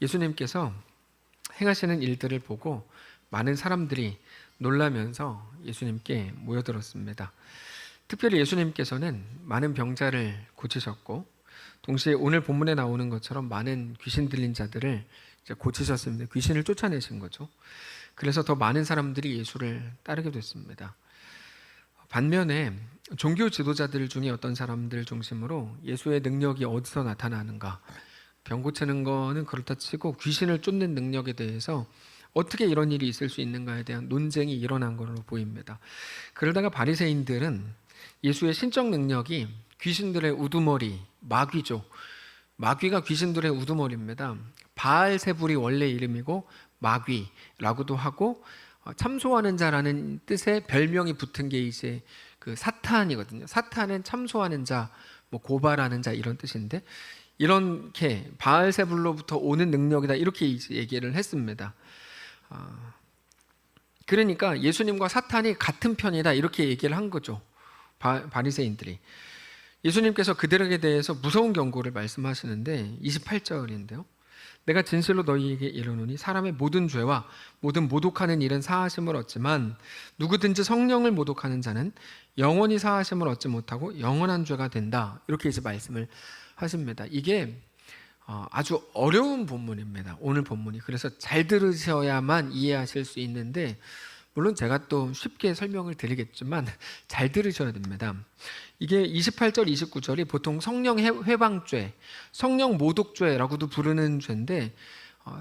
예수님께서 행하시는 일들을 보고 많은 사람들이 놀라면서 예수님께 모여들었습니다. 특별히 예수님께서는 많은 병자를 고치셨고, 동시에 오늘 본문에 나오는 것처럼 많은 귀신 들린 자들을 이제 고치셨습니다. 귀신을 쫓아내신 거죠. 그래서 더 많은 사람들이 예수를 따르게 됐습니다. 반면에 종교 지도자들 중에 어떤 사람들 중심으로 예수의 능력이 어디서 나타나는가, 병 고치는 거는 그렇다 치고 귀신을 쫓는 능력에 대해서 어떻게 이런 일이 있을 수 있는가에 대한 논쟁이 일어난 것으로 보입니다. 그러다가 바리새인들은 예수의 신적 능력이 귀신들의 우두머리, 마귀죠. 마귀가 귀신들의 우두머리입니다. 바알세불이 원래 이름이고 마귀라고도 하고, 참소하는 자라는 뜻의 별명이 붙은 게 이제 그 사탄이거든요. 사탄은 참소하는 자, 고발하는 자 이런 뜻인데, 이렇게 바알세불로부터 오는 능력이다 이렇게 얘기를 했습니다. 그러니까 예수님과 사탄이 같은 편이다 이렇게 얘기를 한 거죠. 바리새인들이. 예수님께서 그들에게 대해서 무서운 경고를 말씀하시는데 28절인데요. 내가 진실로 너희에게 이르노니 사람의 모든 죄와 모든 모독하는 일은 사하심을 얻지만 누구든지 성령을 모독하는 자는 영원히 사하심을 얻지 못하고 영원한 죄가 된다. 이렇게 이제 말씀을 하십니다. 이게 아주 어려운 본문입니다. 오늘 본문이. 그래서 잘 들으셔야만 이해하실 수 있는데, 물론 제가 또 쉽게 설명을 드리겠지만 잘 들으셔야 됩니다. 이게 28절, 29절이 보통 성령 회방죄, 성령 모독죄라고도 부르는 죄인데,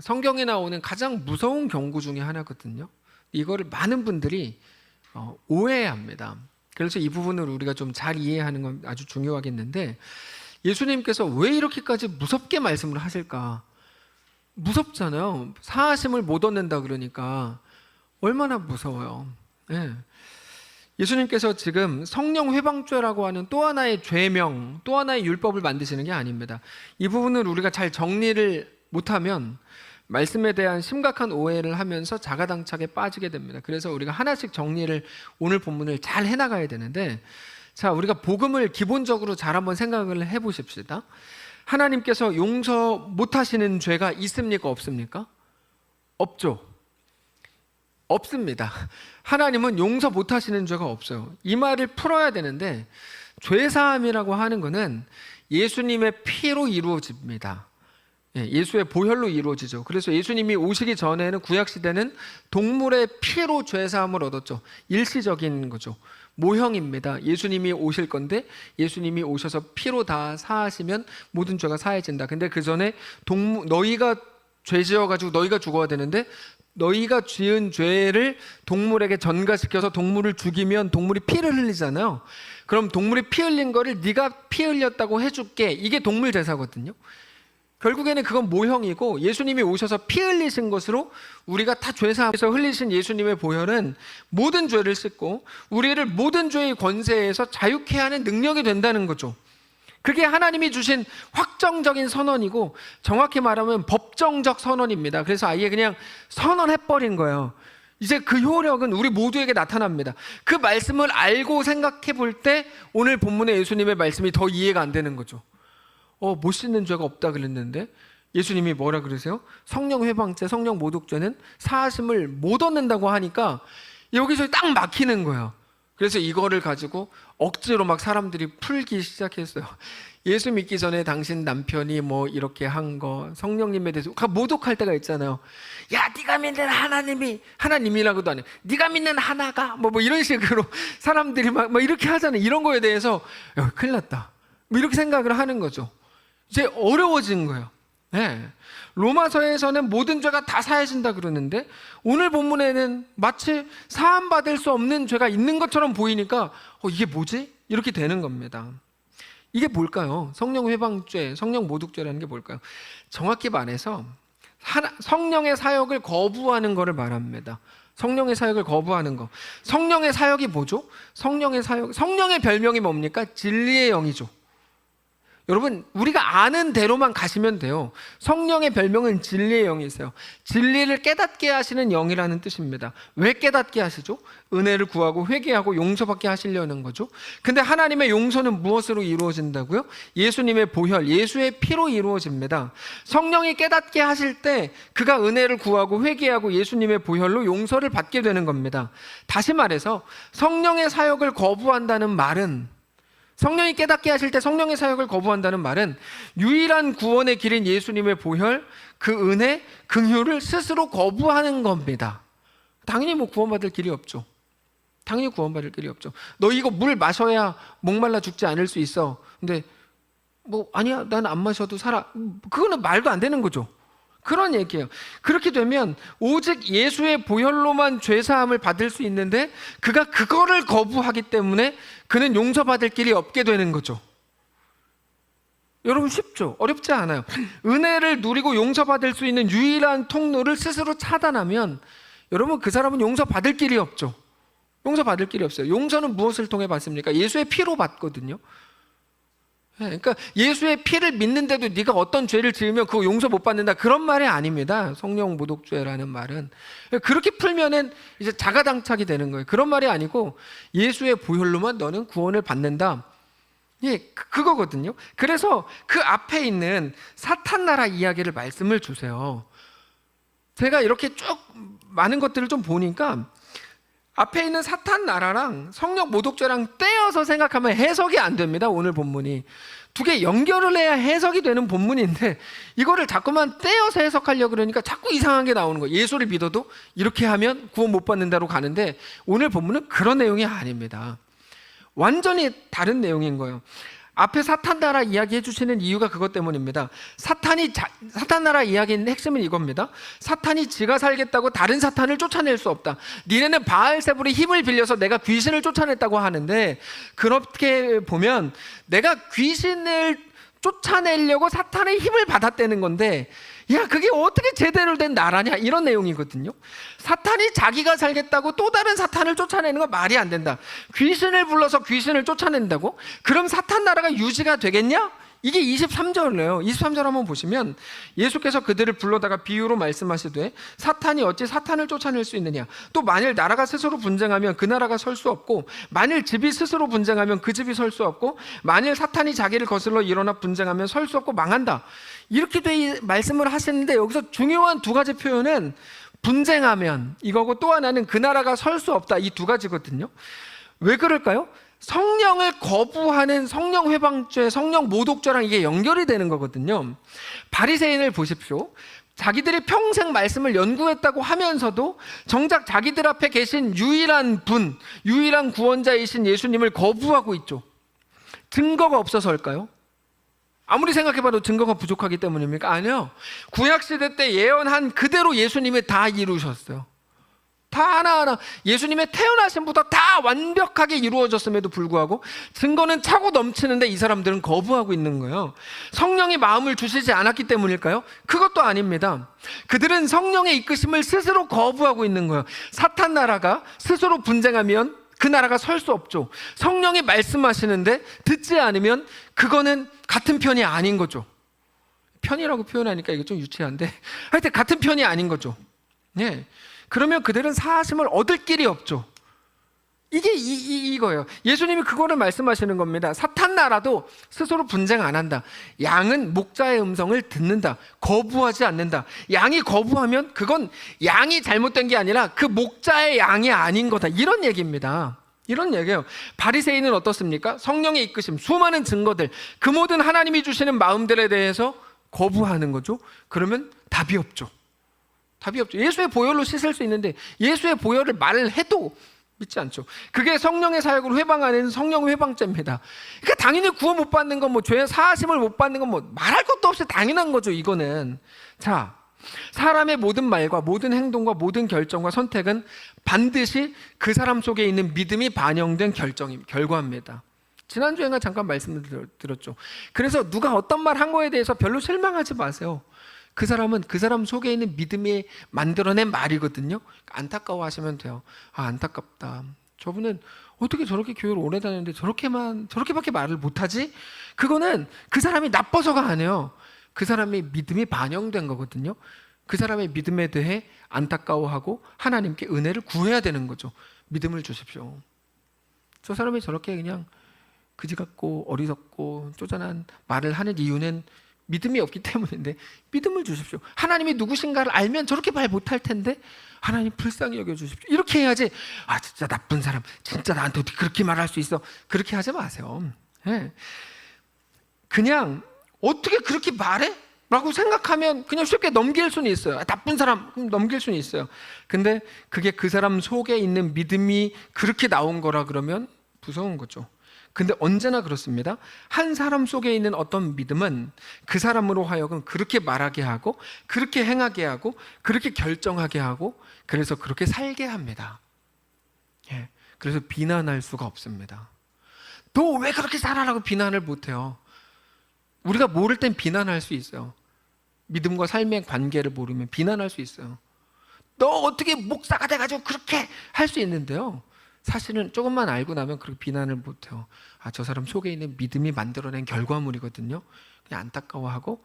성경에 나오는 가장 무서운 경고 중에 하나거든요. 이거를 많은 분들이 오해합니다. 그래서 이 부분을 우리가 좀 잘 이해하는 건 아주 중요하겠는데, 예수님께서 왜 이렇게까지 무섭게 말씀을 하실까? 무섭잖아요. 사하심을 못 얻는다 그러니까 얼마나 무서워요. 네. 예수님께서 지금 성령 회방죄라고 하는 또 하나의 죄명, 또 하나의 율법을 만드시는 게 아닙니다. 이 부분을 우리가 잘 정리를 못하면 말씀에 대한 심각한 오해를 하면서 자가당착에 빠지게 됩니다. 그래서 우리가 하나씩 정리를, 오늘 본문을 잘 해나가야 되는데, 자, 우리가 복음을 기본적으로 잘 한번 생각을 해보십시다. 하나님께서 용서 못하시는 죄가 있습니까? 없습니까? 없죠. 없습니다. 하나님은 용서 못하시는 죄가 없어요. 이 말을 풀어야 되는데, 죄사함이라고 하는 것은 예수님의 피로 이루어집니다. 예수의 보혈로 이루어지죠. 그래서 예수님이 오시기 전에는, 구약시대는 동물의 피로 죄사함을 얻었죠. 일시적인 거죠. 모형입니다. 예수님이 오실 건데 예수님이 오셔서 피로 다 사하시면 모든 죄가 사해진다. 근데 그 전에 너희가 죄 지어가지고 너희가 죽어야 되는데, 너희가 지은 죄를 동물에게 전가시켜서 동물을 죽이면 동물이 피를 흘리잖아요. 그럼 동물이 피 흘린 거를 네가 피 흘렸다고 해줄게. 이게 동물 제사거든요. 결국에는 그건 모형이고, 예수님이 오셔서 피 흘리신 것으로 우리가 다 죄사함에서 흘리신 예수님의 보혈은 모든 죄를 씻고 우리를 모든 죄의 권세에서 자유케 하는 능력이 된다는 거죠. 그게 하나님이 주신 확정적인 선언이고, 정확히 말하면 법정적 선언입니다. 그래서 아예 그냥 선언해버린 거예요. 이제 그 효력은 우리 모두에게 나타납니다. 그 말씀을 알고 생각해 볼 때 오늘 본문의 예수님의 말씀이 더 이해가 안 되는 거죠. 못 씻는 죄가 없다 그랬는데 예수님이 뭐라 그러세요? 성령 회방죄, 성령 모독죄는 사하심을 못 얻는다고 하니까 여기서 딱 막히는 거예요. 그래서 이거를 가지고 억지로 막 사람들이 풀기 시작했어요. 예수 믿기 전에 당신 남편이 이렇게 한 거, 성령님에 대해서 모독할 때가 있잖아요. 야, 네가 믿는 하나님이라고도 안 해. 네가 믿는 하나가 이런 식으로 사람들이 막 이렇게 하잖아요. 이런 거에 대해서 큰일 났다, 이렇게 생각을 하는 거죠. 이제 어려워진 거예요. 네. 로마서에서는 모든 죄가 다 사해진다 그러는데, 오늘 본문에는 마치 사함받을 수 없는 죄가 있는 것처럼 보이니까 이게 뭐지? 이렇게 되는 겁니다. 이게 뭘까요? 성령 회방죄, 성령 모독죄라는 게 뭘까요? 정확히 말해서 성령의 사역을 거부하는 것을 말합니다. 성령의 사역을 거부하는 거. 성령의 사역이 뭐죠? 성령의 별명이 뭡니까? 진리의 영이죠. 여러분, 우리가 아는 대로만 가시면 돼요. 성령의 별명은 진리의 영이세요. 진리를 깨닫게 하시는 영이라는 뜻입니다. 왜 깨닫게 하시죠? 은혜를 구하고 회개하고 용서받게 하시려는 거죠. 근데 하나님의 용서는 무엇으로 이루어진다고요? 예수님의 보혈, 예수의 피로 이루어집니다. 성령이 깨닫게 하실 때 그가 은혜를 구하고 회개하고 예수님의 보혈로 용서를 받게 되는 겁니다. 다시 말해서 성령의 사역을 거부한다는 말은, 성령이 깨닫게 하실 때 성령의 사역을 거부한다는 말은 유일한 구원의 길인 예수님의 보혈, 그 은혜, 긍휼을 스스로 거부하는 겁니다. 당연히 구원받을 길이 없죠. 당연히 구원받을 길이 없죠. 너 이거 물 마셔야 목말라 죽지 않을 수 있어. 근데 아니야, 난 안 마셔도 살아. 그거는 말도 안 되는 거죠. 그런 얘기예요. 그렇게 되면 오직 예수의 보혈로만 죄사함을 받을 수 있는데 그가 그거를 거부하기 때문에 그는 용서받을 길이 없게 되는 거죠. 여러분, 쉽죠? 어렵지 않아요. 은혜를 누리고 용서받을 수 있는 유일한 통로를 스스로 차단하면 여러분, 그 사람은 용서받을 길이 없죠. 용서받을 길이 없어요. 용서는 무엇을 통해 받습니까? 예수의 피로 받거든요. 그러니까 예수의 피를 믿는데도 네가 어떤 죄를 지으면 그거 용서 못 받는다, 그런 말이 아닙니다. 성령 모독죄라는 말은 그렇게 풀면은 이제 자가당착이 되는 거예요. 그런 말이 아니고 예수의 보혈로만 너는 구원을 받는다, 그거거든요. 그래서 그 앞에 있는 사탄 나라 이야기를 말씀을 주세요. 제가 이렇게 쭉 많은 것들을 좀 보니까 앞에 있는 사탄 나라랑 성령 모독죄랑 떼어서 생각하면 해석이 안 됩니다. 오늘 본문이 두 개 연결을 해야 해석이 되는 본문인데 이거를 자꾸만 떼어서 해석하려고 그러니까 자꾸 이상한 게 나오는 거예요. 예수를 믿어도 이렇게 하면 구원 못 받는다로 가는데 오늘 본문은 그런 내용이 아닙니다. 완전히 다른 내용인 거예요. 앞에 사탄 나라 이야기 해주시는 이유가 그것 때문입니다. 사탄 나라 이야기의 핵심은 이겁니다. 사탄이 지가 살겠다고 다른 사탄을 쫓아낼 수 없다. 니네는 바알세불의 힘을 빌려서 내가 귀신을 쫓아냈다고 하는데, 그렇게 보면 내가 귀신을 쫓아내려고 사탄의 힘을 받았다는 건데, 야, 그게 어떻게 제대로 된 나라냐, 이런 내용이거든요. 사탄이 자기가 살겠다고 또 다른 사탄을 쫓아내는 건 말이 안 된다. 귀신을 불러서 귀신을 쫓아낸다고? 그럼 사탄 나라가 유지가 되겠냐? 이게 23절이에요. 23절 한번 보시면 예수께서 그들을 불러다가 비유로 말씀하시되 사탄이 어찌 사탄을 쫓아낼 수 있느냐? 또 만일 나라가 스스로 분쟁하면 그 나라가 설 수 없고, 만일 집이 스스로 분쟁하면 그 집이 설 수 없고, 만일 사탄이 자기를 거슬러 일어나 분쟁하면 설 수 없고 망한다. 이렇게 말씀을 하시는데 여기서 중요한 두 가지 표현은 분쟁하면 이거고, 또 하나는 그 나라가 설 수 없다, 이 두 가지거든요. 왜 그럴까요? 성령을 거부하는 성령 회방죄, 성령 모독죄랑 이게 연결이 되는 거거든요. 바리새인을 보십시오. 자기들이 평생 말씀을 연구했다고 하면서도 정작 자기들 앞에 계신 유일한 분, 유일한 구원자이신 예수님을 거부하고 있죠. 증거가 없어서일까요? 아무리 생각해봐도 증거가 부족하기 때문입니까? 아니요. 구약시대 때 예언한 그대로 예수님이 다 이루셨어요. 다 하나하나 예수님의 태어나심부터 다 완벽하게 이루어졌음에도 불구하고 증거는 차고 넘치는데 이 사람들은 거부하고 있는 거예요. 성령이 마음을 주시지 않았기 때문일까요? 그것도 아닙니다. 그들은 성령의 이끄심을 스스로 거부하고 있는 거예요. 사탄 나라가 스스로 분쟁하면 그 나라가 설 수 없죠. 성령이 말씀하시는데 듣지 않으면 그거는 같은 편이 아닌 거죠. 편이라고 표현하니까 이게 좀 유치한데 하여튼 같은 편이 아닌 거죠. 네. 그러면 그들은 사하심을 얻을 길이 없죠. 이게 이거예요. 예수님이 그거를 말씀하시는 겁니다. 사탄 나라도 스스로 분쟁 안 한다. 양은 목자의 음성을 듣는다. 거부하지 않는다. 양이 거부하면 그건 양이 잘못된 게 아니라 그 목자의 양이 아닌 거다. 이런 얘기입니다. 이런 얘기예요. 바리새인은 어떻습니까? 성령의 이끄심, 수많은 증거들, 그 모든 하나님이 주시는 마음들에 대해서 거부하는 거죠. 그러면 답이 없죠. 답이 없죠. 예수의 보혈로 씻을 수 있는데 예수의 보혈을 말을 해도 믿지 않죠. 그게 성령의 사역으로 회방하는 성령 회방죄입니다. 그러니까 당연히 구원 못 받는 건 죄 사하심을 못 받는 건 말할 것도 없이 당연한 거죠. 이거는. 자, 사람의 모든 말과 모든 행동과 모든 결정과 선택은 반드시 그 사람 속에 있는 믿음이 반영된 결과입니다. 지난주에가 잠깐 말씀을 드렸죠. 그래서 누가 어떤 말 한 거에 대해서 별로 실망하지 마세요. 그 사람은 그 사람 속에 있는 믿음이 만들어낸 말이거든요. 안타까워하시면 돼요. 아, 안타깝다. 저분은 어떻게 저렇게 교회를 오래 다녔는데 저렇게밖에 말을 못하지? 그거는 그 사람이 나빠서가 아니에요. 그 사람의 믿음이 반영된 거거든요. 그 사람의 믿음에 대해 안타까워하고 하나님께 은혜를 구해야 되는 거죠. 믿음을 주십시오. 저 사람이 저렇게 그냥 그지 같고 어리석고 쪼잔한 말을 하는 이유는 믿음이 없기 때문인데 믿음을 주십시오. 하나님이 누구신가를 알면 저렇게 말 못할 텐데 하나님 불쌍히 여겨주십시오. 이렇게 해야지. 아 진짜 나쁜 사람, 진짜 나한테 어떻게 그렇게 말할 수 있어. 그렇게 하지 마세요. 네. 그냥 어떻게 그렇게 말해? 라고 생각하면 그냥 쉽게 넘길 수는 있어요. 나쁜 사람 넘길 수는 있어요. 근데 그게 그 사람 속에 있는 믿음이 그렇게 나온 거라 그러면 무서운 거죠. 근데 언제나 그렇습니다. 한 사람 속에 있는 어떤 믿음은 그 사람으로 하여금 그렇게 말하게 하고 그렇게 행하게 하고 그렇게 결정하게 하고 그래서 그렇게 살게 합니다. 예, 그래서 비난할 수가 없습니다. 너 왜 그렇게 살아라고 비난을 못해요. 우리가 모를 땐 비난할 수 있어요. 믿음과 삶의 관계를 모르면 비난할 수 있어요. 너 어떻게 목사가 돼가지고 그렇게 할 수 있는데요. 사실은 조금만 알고 나면 그렇게 비난을 못해요. 아, 저 사람 속에 있는 믿음이 만들어낸 결과물이거든요. 그냥 안타까워하고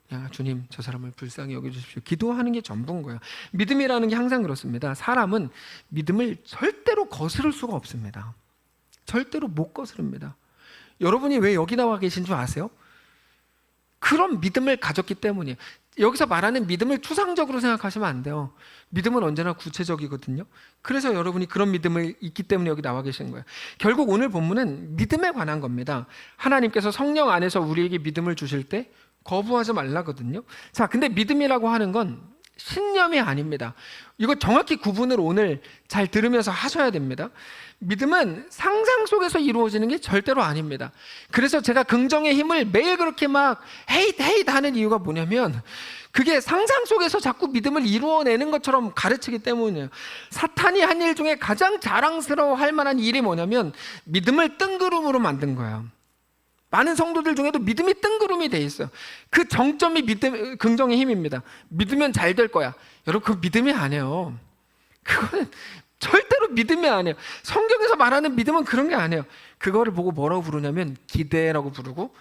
그냥 주님 저 사람을 불쌍히 여겨주십시오. 기도하는 게 전부인 거예요. 믿음이라는 게 항상 그렇습니다. 사람은 믿음을 절대로 거스를 수가 없습니다. 절대로 못 거스릅니다. 여러분이 왜 여기 나와 계신 줄 아세요? 그런 믿음을 가졌기 때문이에요. 여기서 말하는 믿음을 추상적으로 생각하시면 안 돼요. 믿음은 언제나 구체적이거든요. 그래서 여러분이 그런 믿음을 있기 때문에 여기 나와 계신 거예요. 결국 오늘 본문은 믿음에 관한 겁니다. 하나님께서 성령 안에서 우리에게 믿음을 주실 때 거부하지 말라거든요. 자, 근데 믿음이라고 하는 건 신념이 아닙니다. 이거 정확히 구분을 오늘 잘 들으면서 하셔야 됩니다. 믿음은 상상 속에서 이루어지는 게 절대로 아닙니다. 그래서 제가 긍정의 힘을 매일 그렇게 막 헤이트 하는 이유가 뭐냐면 그게 상상 속에서 자꾸 믿음을 이루어내는 것처럼 가르치기 때문이에요. 사탄이 한 일 중에 가장 자랑스러워할 만한 일이 뭐냐면 믿음을 뜬구름으로 만든 거예요. 많은 성도들 중에도 믿음이 뜬구름이 돼 있어요. 그 정점이 믿음, 긍정의 힘입니다. 믿으면 잘 될 거야. 여러분, 그 믿음이 아니에요. 그거는 절대로 믿음이 아니에요. 성경에서 말하는 믿음은 그런 게 아니에요. 그거를 보고 뭐라고 부르냐면 기대라고 부르고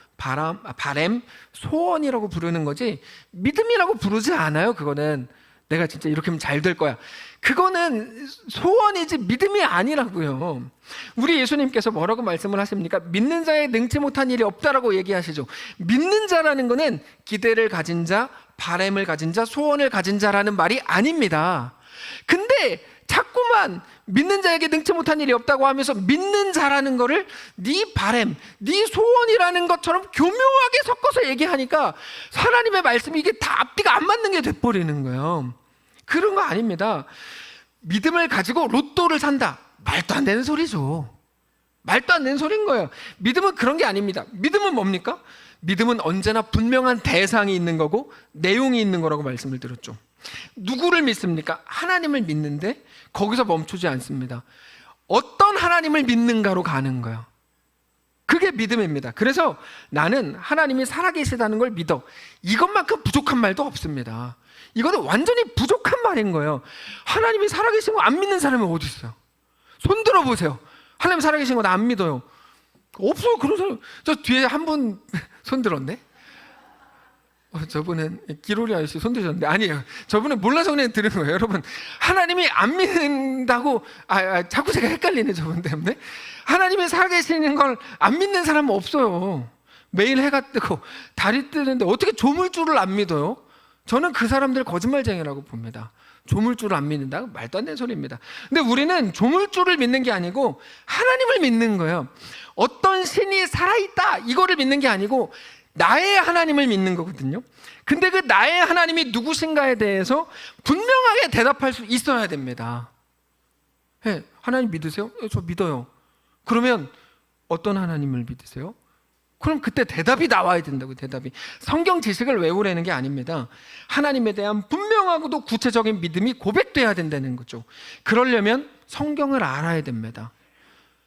바램, 소원이라고 부르는 거지 믿음이라고 부르지 않아요. 그거는 내가 진짜 이렇게 하면 잘 될 거야. 그거는 소원이지 믿음이 아니라고요. 우리 예수님께서 뭐라고 말씀을 하십니까? 믿는 자의 능치 못한 일이 없다라고 얘기하시죠. 믿는 자라는 거는 기대를 가진 자, 바램을 가진 자, 소원을 가진 자라는 말이 아닙니다. 근데 자꾸만 믿는 자에게 능치 못한 일이 없다고 하면서 믿는 자라는 거를 네 바램, 네 소원이라는 것처럼 교묘하게 섞어서 얘기하니까 하나님의 말씀이 이게 다 앞뒤가 안 맞는 게 돼버리는 거예요. 그런 거 아닙니다. 믿음을 가지고 로또를 산다. 말도 안 되는 소리죠. 말도 안 되는 소리인 거예요. 믿음은 그런 게 아닙니다. 믿음은 뭡니까? 믿음은 언제나 분명한 대상이 있는 거고 내용이 있는 거라고 말씀을 드렸죠. 누구를 믿습니까? 하나님을 믿는데 거기서 멈추지 않습니다. 어떤 하나님을 믿는가로 가는 거예요. 그게 믿음입니다. 그래서 나는 하나님이 살아계시다는 걸 믿어. 이것만큼 부족한 말도 없습니다. 이거는 완전히 부족한 말인 거예요. 하나님이 살아계신 거 안 믿는 사람이 어디 있어요? 손 들어보세요. 하나님 살아계신 거 나 안 믿어요. 없어요. 그런 사람. 저 뒤에 한 분 손 들었네. 저분은 기로리 아저씨 손 드셨는데 아니에요. 저분은 몰라서 그냥 들은 거예요. 여러분, 하나님이 안 믿는다고 자꾸 제가 헷갈리네. 저분 때문에. 하나님이 살아계시는 걸 안 믿는 사람은 없어요. 매일 해가 뜨고 달이 뜨는데 어떻게 조물주를 안 믿어요? 저는 그 사람들 거짓말쟁이라고 봅니다. 조물주를 안 믿는다? 말도 안 되는 소리입니다. 근데 우리는 조물주를 믿는 게 아니고 하나님을 믿는 거예요. 어떤 신이 살아있다 이거를 믿는 게 아니고 나의 하나님을 믿는 거거든요. 근데 그 나의 하나님이 누구신가에 대해서 분명하게 대답할 수 있어야 됩니다. 네, 하나님 믿으세요? 저 믿어요. 그러면 어떤 하나님을 믿으세요? 그럼 그때 대답이 나와야 된다고. 대답이 성경 지식을 외우라는 게 아닙니다. 하나님에 대한 분명하고도 구체적인 믿음이 고백돼야 된다는 거죠. 그러려면 성경을 알아야 됩니다.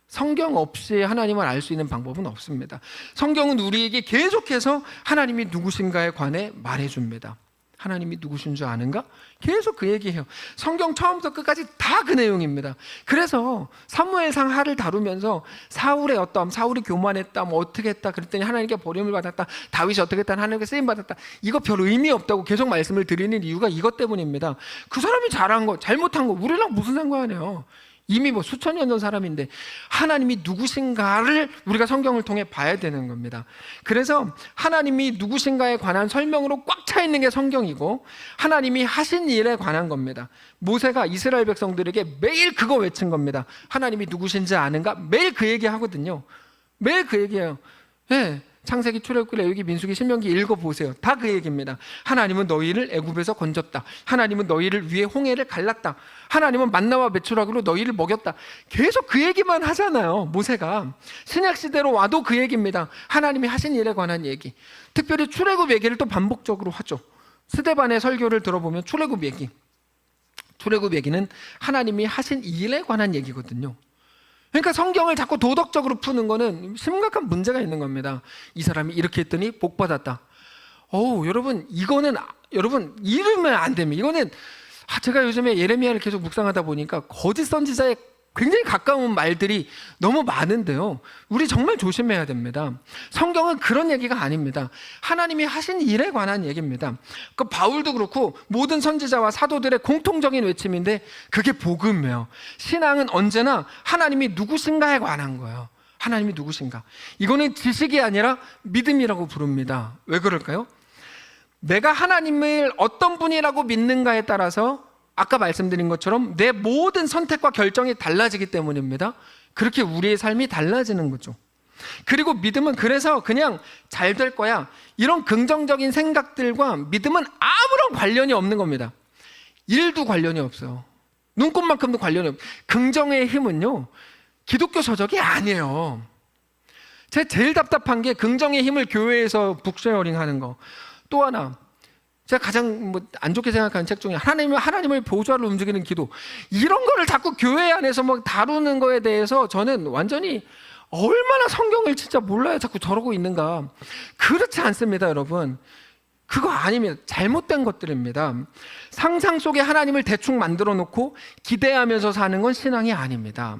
성경 없이 하나님을 알 수 있는 방법은 없습니다. 성경은 우리에게 계속해서 하나님이 누구신가에 관해 말해줍니다. 하나님이 누구신 줄 아는가? 계속 그 얘기해요. 성경 처음부터 끝까지 다 그 내용입니다. 그래서 사무엘상 하를 다루면서 사울의 어떠함, 사울이 교만했다, 뭐 어떻게 했다, 그랬더니 하나님께 버림을 받았다, 다윗이 어떻게 했다, 하나님께 쓰임 받았다, 이거 별 의미 없다고 계속 말씀을 드리는 이유가 이것 때문입니다. 그 사람이 잘한 거, 잘못한 거 우리랑 무슨 상관이에요? 이미 뭐 수천 년 전 사람인데 하나님이 누구신가를 우리가 성경을 통해 봐야 되는 겁니다. 그래서 하나님이 누구신가에 관한 설명으로 꽉 차 있는 게 성경이고, 하나님이 하신 일에 관한 겁니다. 모세가 이스라엘 백성들에게 매일 그거 외친 겁니다. 하나님이 누구신지 아는가? 매일 그 얘기 하거든요. 매일 그 얘기예요. 네. 창세기, 출애굽기, 레위기, 민수기, 신명기 읽어보세요. 다 그 얘기입니다. 하나님은 너희를 애굽에서 건졌다. 하나님은 너희를 위해 홍해를 갈랐다. 하나님은 만나와 메추라기로 너희를 먹였다. 계속 그 얘기만 하잖아요, 모세가. 신약시대로 와도 그 얘기입니다. 하나님이 하신 일에 관한 얘기. 특별히 출애굽 얘기를 또 반복적으로 하죠. 스데반의 설교를 들어보면 출애굽 얘기는 하나님이 하신 일에 관한 얘기거든요. 그러니까 성경을 자꾸 도덕적으로 푸는 거는 심각한 문제가 있는 겁니다. 이 사람이 이렇게 했더니 복 받았다. 여러분, 이거는 여러분 이러면 안 됩니다. 이거는 제가 요즘에 예레미야를 계속 묵상하다 보니까 거짓 선지자의 굉장히 가까운 말들이 너무 많은데요. 우리 정말 조심해야 됩니다. 성경은 그런 얘기가 아닙니다. 하나님이 하신 일에 관한 얘기입니다. 그 바울도 그렇고 모든 선지자와 사도들의 공통적인 외침인데 그게 복음이에요. 신앙은 언제나 하나님이 누구신가에 관한 거예요. 하나님이 누구신가. 이거는 지식이 아니라 믿음이라고 부릅니다. 왜 그럴까요? 내가 하나님을 어떤 분이라고 믿는가에 따라서 아까 말씀드린 것처럼 내 모든 선택과 결정이 달라지기 때문입니다. 그렇게 우리의 삶이 달라지는 거죠. 그리고 믿음은 그래서 그냥 잘 될 거야, 이런 긍정적인 생각들과 믿음은 아무런 관련이 없는 겁니다. 일도 관련이 없어요. 눈꽃만큼도 관련이 없어요. 긍정의 힘은요, 기독교 서적이 아니에요. 제가 제일 답답한 게 긍정의 힘을 교회에서 북쉐어링 하는 거. 또 하나, 제가 가장 안 좋게 생각하는 책 중에 하나님을 보좌로 움직이는 기도, 이런 거를 자꾸 교회 안에서 막 다루는 거에 대해서 저는 완전히 얼마나 성경을 진짜 몰라야 자꾸 저러고 있는가. 그렇지 않습니다, 여러분. 그거 아닙니다. 잘못된 것들입니다. 상상 속에 하나님을 대충 만들어 놓고 기대하면서 사는 건 신앙이 아닙니다.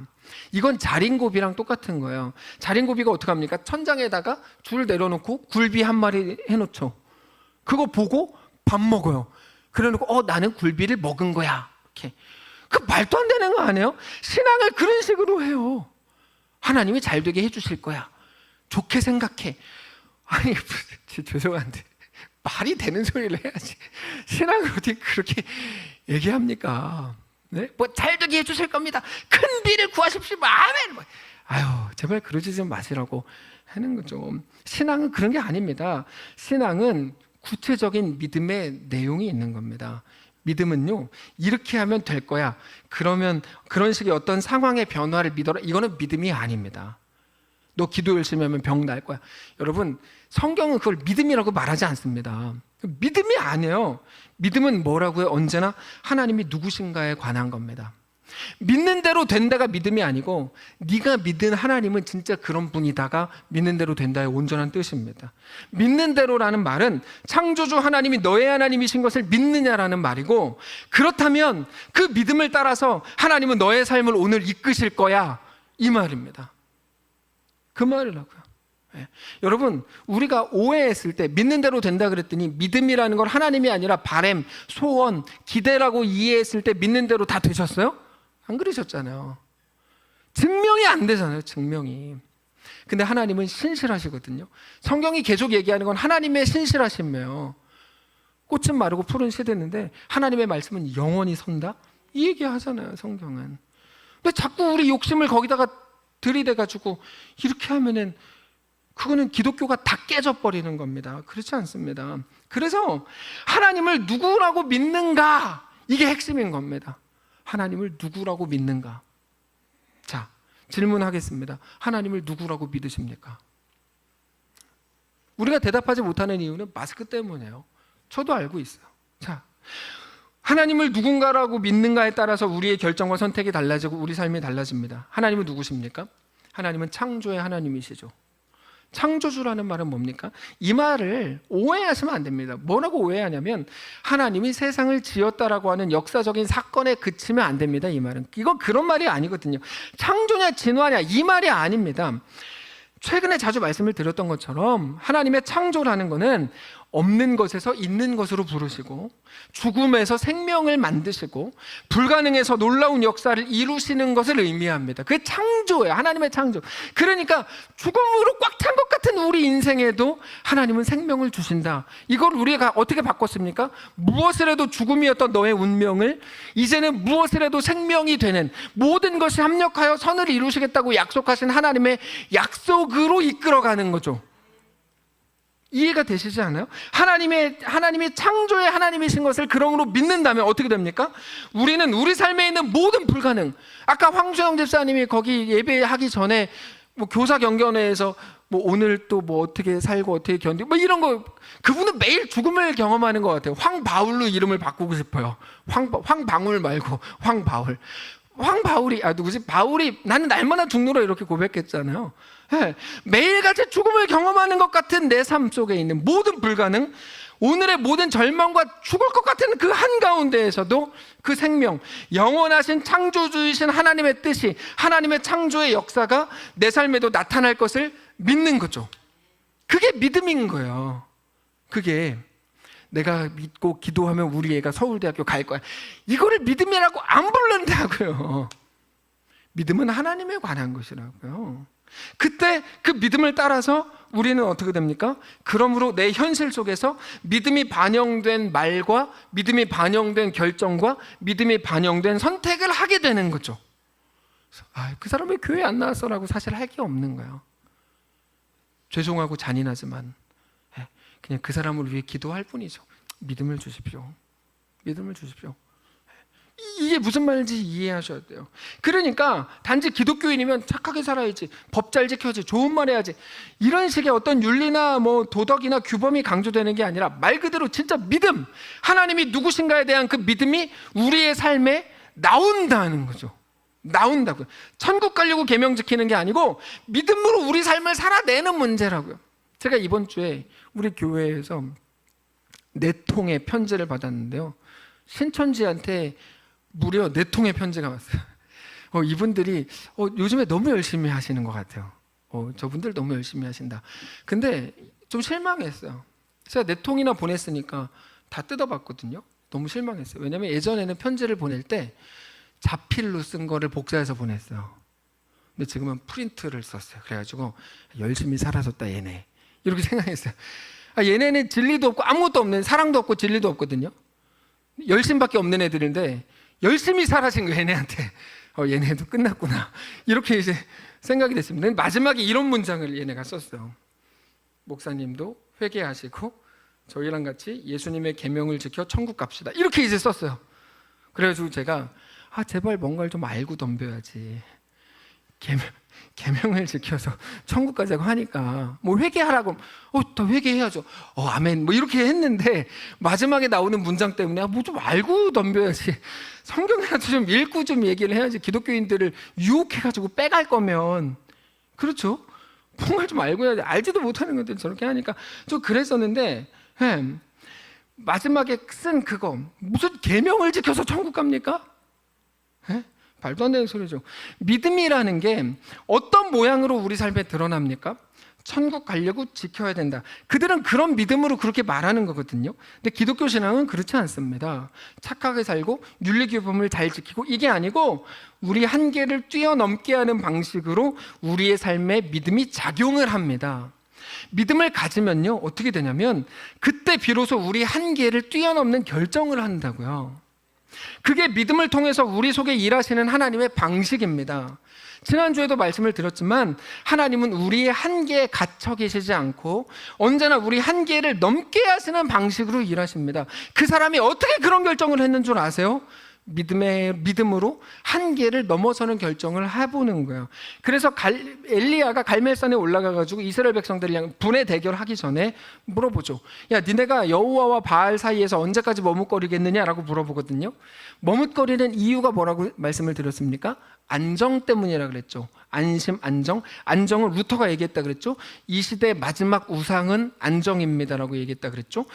이건 자린고비랑 똑같은 거예요. 자린고비가 어떻게 합니까? 천장에다가 줄 내려놓고 굴비 한 마리 해놓죠. 그거 보고 밥 먹어요. 그래놓고 나는 굴비를 먹은 거야. 이렇게. 그 말도 안 되는 거 아니에요? 신앙을 그런 식으로 해요. 하나님이 잘 되게 해주실 거야. 좋게 생각해. 아니, 죄송한데 말이 되는 소리를 해야지. 신앙을 어떻게 그렇게 얘기합니까? 네? 잘 되게 해주실 겁니다. 큰 비를 구하십시오. 아멘. 아유, 제발 그러지 좀 마시라고 하는 거죠. 신앙은 그런 게 아닙니다. 신앙은 구체적인 믿음의 내용이 있는 겁니다. 믿음은요, 이렇게 하면 될 거야, 그러면 그런 식의 어떤 상황의 변화를 믿어라, 이거는 믿음이 아닙니다. 너 기도 열심히 하면 병 날 거야. 여러분, 성경은 그걸 믿음이라고 말하지 않습니다. 믿음이 아니에요. 믿음은 뭐라고요? 언제나 하나님이 누구신가에 관한 겁니다. 믿는 대로 된다가 믿음이 아니고, 네가 믿은 하나님은 진짜 그런 분이다가 믿는 대로 된다의 온전한 뜻입니다. 믿는 대로라는 말은 창조주 하나님이 너의 하나님이신 것을 믿느냐라는 말이고, 그렇다면 그 믿음을 따라서 하나님은 너의 삶을 오늘 이끄실 거야, 이 말입니다. 그 말이라고요. 네. 여러분, 우리가 오해했을 때 믿는 대로 된다 그랬더니 믿음이라는 걸 하나님이 아니라 바램, 소원, 기대라고 이해했을 때 믿는 대로 다 되셨어요? 안 그러셨잖아요. 증명이 안 되잖아요, 증명이. 근데 하나님은 신실하시거든요. 성경이 계속 얘기하는 건 하나님의 신실하심이에요. 꽃은 마르고 풀은 시드는데 하나님의 말씀은 영원히 선다? 이 얘기 하잖아요, 성경은. 근데 자꾸 우리 욕심을 거기다가 들이대가지고 이렇게 하면은 그거는 기독교가 다 깨져버리는 겁니다. 그렇지 않습니다. 그래서 하나님을 누구라고 믿는가, 이게 핵심인 겁니다. 하나님을 누구라고 믿는가? 자, 질문하겠습니다. 하나님을 누구라고 믿으십니까? 우리가 대답하지 못하는 이유는 마스크 때문이에요. 저도 알고 있어요. 자, 하나님을 누군가라고 믿는가에 따라서 우리의 결정과 선택이 달라지고 우리 삶이 달라집니다. 하나님은 누구십니까? 하나님은 창조의 하나님이시죠. 창조주라는 말은 뭡니까? 이 말을 오해하시면 안 됩니다. 뭐라고 오해하냐면 하나님이 세상을 지었다라고 하는 역사적인 사건에 그치면 안 됩니다. 이 말은. 이건 그런 말이 아니거든요. 창조냐 진화냐 이 말이 아닙니다. 최근에 자주 말씀을 드렸던 것처럼 하나님의 창조라는 것은 없는 것에서 있는 것으로 부르시고 죽음에서 생명을 만드시고 불가능에서 놀라운 역사를 이루시는 것을 의미합니다. 그게 창조예요. 하나님의 창조. 그러니까 죽음으로 꽉 찬 것 같은 우리 인생에도 하나님은 생명을 주신다. 이걸 우리가 어떻게 바꿨습니까? 무엇을 해도 죽음이었던 너의 운명을 이제는 무엇을 해도 생명이 되는, 모든 것이 합력하여 선을 이루시겠다고 약속하신 하나님의 약속으로 이끌어가는 거죠. 이해가 되시지 않아요? 하나님이 창조의 하나님이신 것을 그러므로 믿는다면 어떻게 됩니까? 우리는 우리 삶에 있는 모든 불가능, 아까 황주영 집사님이 거기 예배하기 전에 뭐 교사 경건회에서 뭐 오늘 또 뭐 어떻게 살고 어떻게 견디고 뭐 이런 거, 그분은 매일 죽음을 경험하는 것 같아요. 황바울로 이름을 바꾸고 싶어요. 황방울 말고 황바울. 황바울이 누구지? 바울이 나는 날마다 죽노라 이렇게 고백했잖아요. 네. 매일같이 죽음을 경험하는 것 같은 내 삶 속에 있는 모든 불가능, 오늘의 모든 절망과 죽을 것 같은 그 한가운데에서도 그 생명, 영원하신 창조주이신 하나님의 뜻이, 하나님의 창조의 역사가 내 삶에도 나타날 것을 믿는 거죠. 그게 믿음인 거예요. 그게 내가 믿고 기도하면 우리 애가 서울대학교 갈 거야, 이거를 믿음이라고 안 부른다고요. 믿음은 하나님에 관한 것이라고요. 그때 그 믿음을 따라서 우리는 어떻게 됩니까? 그러므로 내 현실 속에서 믿음이 반영된 말과 믿음이 반영된 결정과 믿음이 반영된 선택을 하게 되는 거죠. 그 사람 왜 교회 안 나왔어라고 사실 할 게 없는 거예요. 죄송하고 잔인하지만 그냥 그 사람을 위해 기도할 뿐이죠. 믿음을 주십시오. 믿음을 주십시오. 이게 무슨 말인지 이해하셔야 돼요. 그러니까 단지 기독교인이면 착하게 살아야지, 법 잘 지켜야지, 좋은 말 해야지, 이런 식의 어떤 윤리나 뭐 도덕이나 규범이 강조되는 게 아니라 말 그대로 진짜 믿음, 하나님이 누구신가에 대한 그 믿음이 우리의 삶에 나온다는 거죠. 나온다고요. 천국 가려고 계명 지키는 게 아니고 믿음으로 우리 삶을 살아내는 문제라고요. 제가 이번 주에 우리 교회에서 4통의 편지를 받았는데요, 신천지한테 무려 4통의 편지가 왔어요. 이분들이 요즘에 너무 열심히 하시는 것 같아요. 저분들 너무 열심히 하신다. 근데 좀 실망했어요. 제가 4통이나 보냈으니까 다 뜯어봤거든요. 너무 실망했어요. 왜냐면 예전에는 편지를 보낼 때 자필로 쓴 거를 복사해서 보냈어요. 근데 지금은 프린트를 썼어요. 그래가지고 열심히 살아줬다 얘네, 이렇게 생각했어요. 얘네는 진리도 없고 아무것도 없는, 사랑도 없고 진리도 없거든요. 열심밖에 없는 애들인데 열심히 살아신 거예요. 얘네한테 얘네도 끝났구나, 이렇게 이제 생각이 됐습니다. 마지막에 이런 문장을 얘네가 썼어요. 목사님도 회개하시고 저희랑 같이 예수님의 계명을 지켜 천국 갑시다, 이렇게 이제 썼어요. 그래가지고 제가 제발 뭔가를 좀 알고 덤벼야지, 계명을 지켜서 천국 가자고 하니까 뭐 회개하라고, 더 회개해야죠. 아멘, 뭐 이렇게 했는데 마지막에 나오는 문장 때문에 뭐 좀 알고 덤벼야지, 성경이라도 좀 읽고 좀 얘기를 해야지, 기독교인들을 유혹해가지고 빼갈 거면. 그렇죠? 뭔가 좀 알고 해야지, 알지도 못하는 것들 저렇게 하니까 좀 그랬었는데, 마지막에 쓴 그거, 무슨 계명을 지켜서 천국 갑니까? 말도 안 되는 소리죠. 믿음이라는 게 어떤 모양으로 우리 삶에 드러납니까? 천국 가려고 지켜야 된다. 그들은 그런 믿음으로 그렇게 말하는 거거든요. 근데 기독교 신앙은 그렇지 않습니다. 착하게 살고 윤리규범을 잘 지키고, 이게 아니고 우리 한계를 뛰어넘게 하는 방식으로 우리의 삶에 믿음이 작용을 합니다. 믿음을 가지면요, 어떻게 되냐면 그때 비로소 우리 한계를 뛰어넘는 결정을 한다고요. 그게 믿음을 통해서 우리 속에 일하시는 하나님의 방식입니다. 지난주에도 말씀을 드렸지만 하나님은 우리의 한계에 갇혀 계시지 않고 언제나 우리 한계를 넘게 하시는 방식으로 일하십니다. 그 사람이 어떻게 그런 결정을 했는 줄 아세요? 믿음으로 한계를 넘어서는 결정을 해보는 거예요. 그래서 엘리야가 갈멜산에 올라가가지고 이스라엘 백성들이랑 분의 대결하기 전에 물어보죠. 야, 니네가 여호와와 바알 사이에서 언제까지 머뭇거리겠느냐라고 물어보거든요. 머뭇거리는 이유가 뭐라고 말씀을 드렸습니까? 안정 때문이라 그랬죠. 안심, 안정. 안정은 루터가 얘기했다 그랬죠. 이 시대의 마지막 우상은 안정입니다라고 얘기했다 그랬죠.